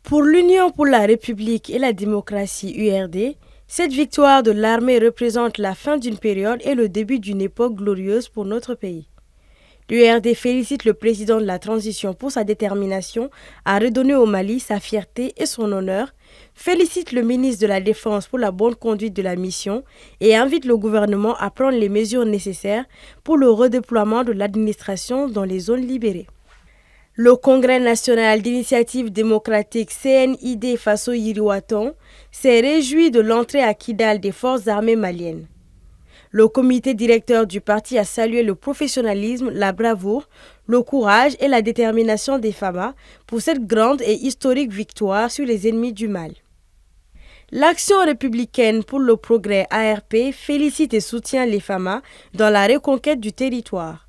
Pour l'Union pour la République et la démocratie URD, cette victoire de l'armée représente la fin d'une période et le début d'une époque glorieuse pour notre pays. L'URD félicite le président de la transition pour sa détermination à redonner au Mali sa fierté et son honneur, félicite le ministre de la Défense pour la bonne conduite de la mission et invite le gouvernement à prendre les mesures nécessaires pour le redéploiement de l'administration dans les zones libérées. Le Congrès national d'initiative démocratique CNID Faso Yiriwaton s'est réjoui de l'entrée à Kidal des forces armées maliennes. Le comité directeur du parti a salué le professionnalisme, la bravoure, le courage et la détermination des FAMA pour cette grande et historique victoire sur les ennemis du mal. L'Action républicaine pour le progrès ARP félicite et soutient les FAMA dans la reconquête du territoire.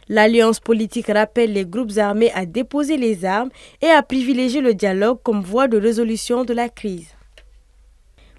L'alliance politique rappelle les groupes armés à déposer les armes et à privilégier le dialogue comme voie de résolution de la crise.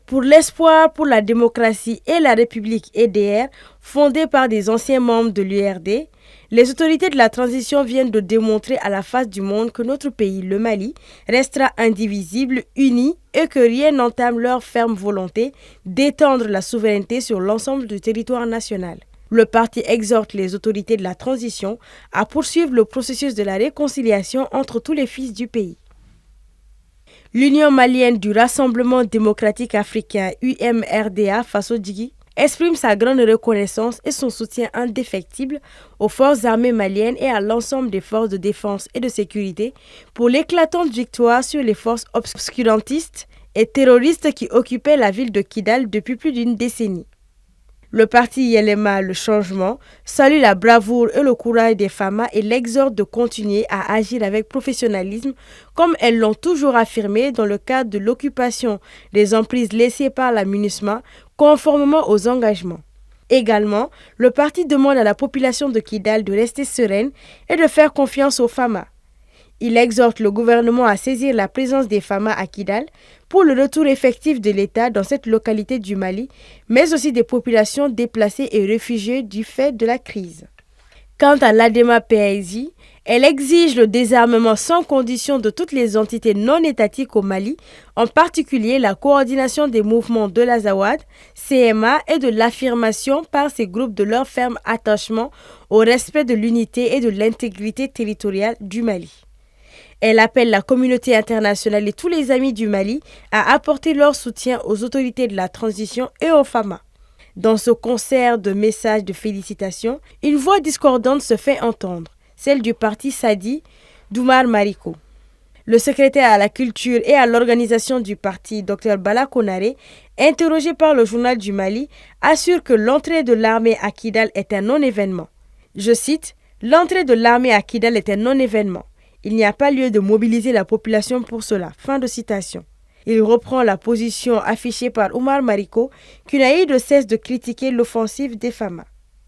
Pour l'espoir pour la démocratie et la République EDR, fondée par des anciens membres de l'URD, les autorités de la transition viennent de démontrer à la face du monde que notre pays, le Mali, restera indivisible, uni et que rien n'entame leur ferme volonté d'étendre la souveraineté sur l'ensemble du territoire national. Le parti exhorte les autorités de la transition à poursuivre le processus de la réconciliation entre tous les fils du pays. L'Union malienne du Rassemblement démocratique africain UMRDA Faso Djigui exprime sa grande reconnaissance et son soutien indéfectible aux forces armées maliennes et à l'ensemble des forces de défense et de sécurité pour l'éclatante victoire sur les forces obscurantistes et terroristes qui occupaient la ville de Kidal depuis plus d'une décennie. Le parti Yelema Le Changement salue la bravoure et le courage des FAMA et l'exhorte de continuer à agir avec professionnalisme comme elles l'ont toujours affirmé dans le cadre de l'occupation des emprises laissées par la MINUSMA conformément aux engagements. Également, le parti demande à la population de Kidal de rester sereine et de faire confiance aux FAMA. Il exhorte le gouvernement à saisir la présence des FAMA à Kidal pour le retour effectif de l'État dans cette localité du Mali, mais aussi des populations déplacées et réfugiées du fait de la crise. Quant à l'ADEMA PAISI, elle exige le désarmement sans condition de toutes les entités non étatiques au Mali, en particulier la coordination des mouvements de l'Azawad, CMA et de l'affirmation par ces groupes de leur ferme attachement au respect de l'unité et de l'intégrité territoriale du Mali. Elle appelle la communauté internationale et tous les amis du Mali à apporter leur soutien aux autorités de la transition et aux FAMA. Dans ce concert de messages de félicitations, une voix discordante se fait entendre, celle du parti Sadi d'Oumar Mariko. Le secrétaire à la culture et à l'organisation du parti, Dr Bala Konaré, interrogé par le journal du Mali, assure que l'entrée de l'armée à Kidal est un non-événement. Je cite, « L'entrée de l'armée à Kidal est un non-événement. Il n'y a pas lieu de mobiliser la population pour cela. » Fin de citation. Il reprend la position affichée par Oumar Mariko, qui n'a eu de cesse de critiquer l'offensive des FAMA.